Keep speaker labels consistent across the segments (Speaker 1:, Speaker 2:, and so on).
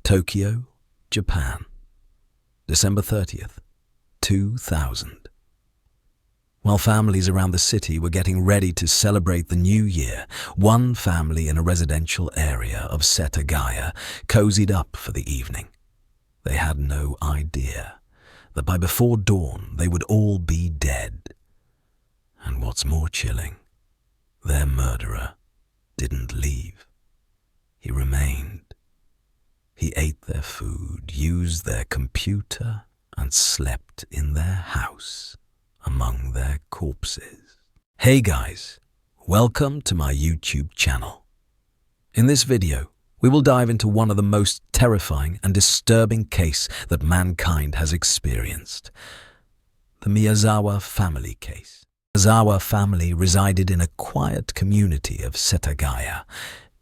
Speaker 1: Tokyo, Japan, December 30th, 2000. While families around the city were getting ready to celebrate the new year, one family in a residential area of Setagaya cozied up for the evening. They had no idea that by before dawn they would all be dead. And what's more chilling, their murderer didn't leave. He remained. He ate their food, used their computer, and slept in their house among their corpses. Hey guys, welcome to my YouTube channel. In this video, we will dive into one of the most terrifying and disturbing cases that mankind has experienced. The Miyazawa Family Case. The Miyazawa family resided in a quiet community of Setagaya.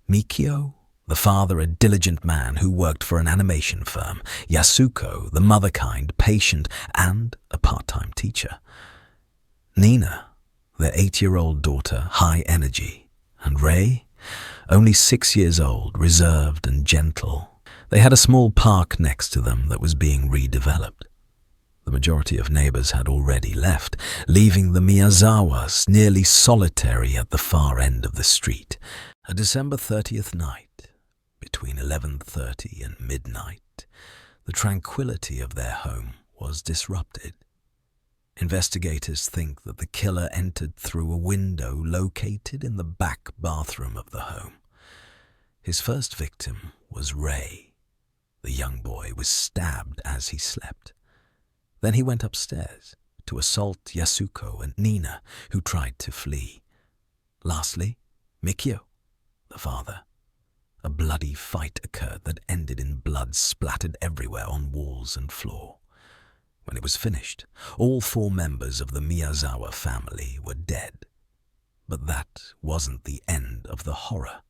Speaker 1: Mikio, the father, a diligent man who worked for an animation firm. Yasuko, the mother-kind, patient, and a part-time teacher. Nina, their 8-year-old daughter, high energy. And Ray, only 6 years old, reserved and gentle. They had a small park next to them that was being redeveloped. The majority of neighbors had already left, leaving the Miyazawas nearly solitary at the far end of the street. A December 30th night, between 11:30 and midnight, the tranquility of their home was disrupted. Investigators think that the killer entered through a window located in the back bathroom of the home. His first victim was Ray. The young boy was stabbed as he slept. Then he went upstairs to assault Yasuko and Nina, who tried to flee. Lastly, Mikio, the father. A bloody fight occurred that ended in blood splattered everywhere on walls and floor. When it was finished, all 4 members of the Miyazawa family were dead. But that wasn't the end of the horror.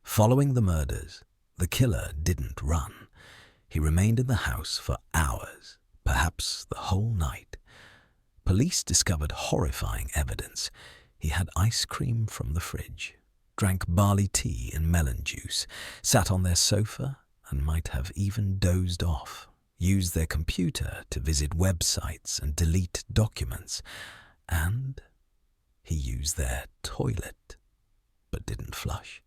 Speaker 1: Following the murders, the killer didn't run. He remained in the house for hours, perhaps the whole night. Police discovered horrifying evidence. He had ice cream from the fridge, drank barley tea and melon juice, sat on their sofa and might have even dozed off, used their computer to visit websites and delete documents, and he used their toilet, but didn't flush.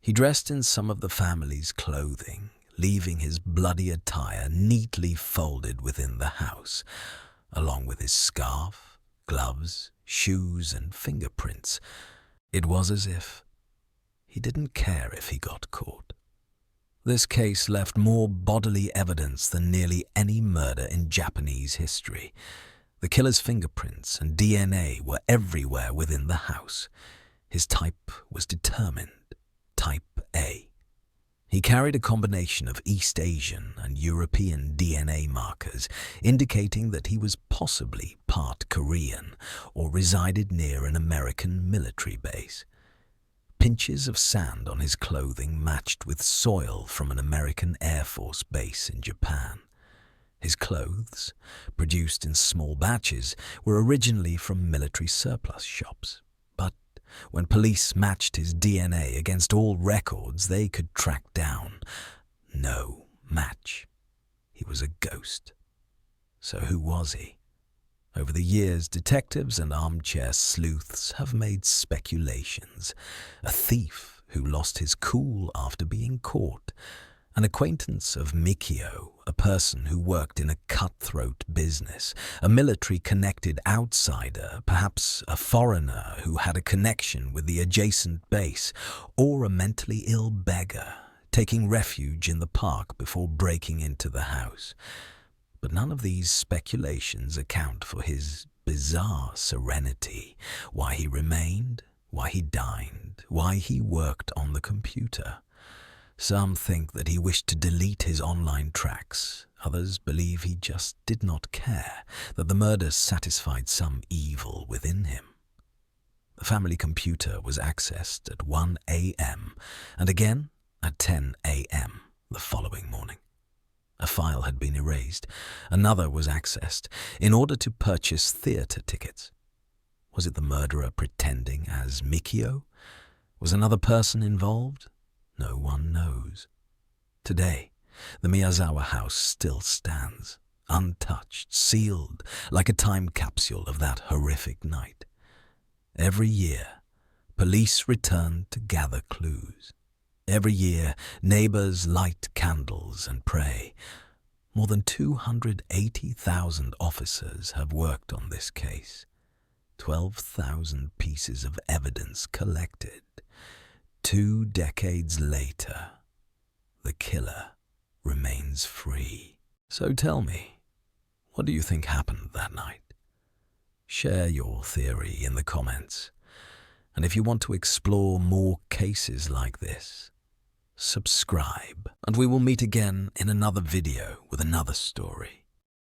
Speaker 1: He dressed in some of the family's clothing, leaving his bloody attire neatly folded within the house, along with his scarf, gloves, shoes, and fingerprints. It was as if he didn't care if he got caught. This case left more bodily evidence than nearly any murder in Japanese history. The killer's fingerprints and DNA were everywhere within the house. His type was determined, type A. He carried a combination of East Asian and European DNA markers, indicating that he was possibly part Korean or resided near an American military base. Pinches of sand on his clothing matched with soil from an American Air Force base in Japan. His clothes, produced in small batches, were originally from military surplus shops. But when police matched his DNA against all records, they could track down no match. He was a ghost. So who was he? Over the years, detectives and armchair sleuths have made speculations. A thief who lost his cool after being caught. An acquaintance of Mikio, a person who worked in a cutthroat business. A military-connected outsider, perhaps a foreigner who had a connection with the adjacent base. Or a mentally ill beggar, taking refuge in the park before breaking into the house. But none of these speculations account for his bizarre serenity, why he remained, why he dined, why he worked on the computer. Some think that he wished to delete his online tracks. Others believe he just did not care, that the murders satisfied some evil within him. The family computer was accessed at 1 a.m. and again at 10 a.m. the following morning. A file had been erased. Another was accessed in order to purchase theatre tickets. Was it the murderer pretending as Mikio? Was another person involved? No one knows. Today, the Miyazawa house still stands, untouched, sealed, like a time capsule of that horrific night. Every year, police return to gather clues. Every year, neighbors light candles and pray. More than 280,000 officers have worked on this case. 12,000 pieces of evidence collected. 2 decades later, the killer remains free. So tell me, what do you think happened that night? Share your theory in the comments. And if you want to explore more cases like this, subscribe, and we will meet again in another video with another story.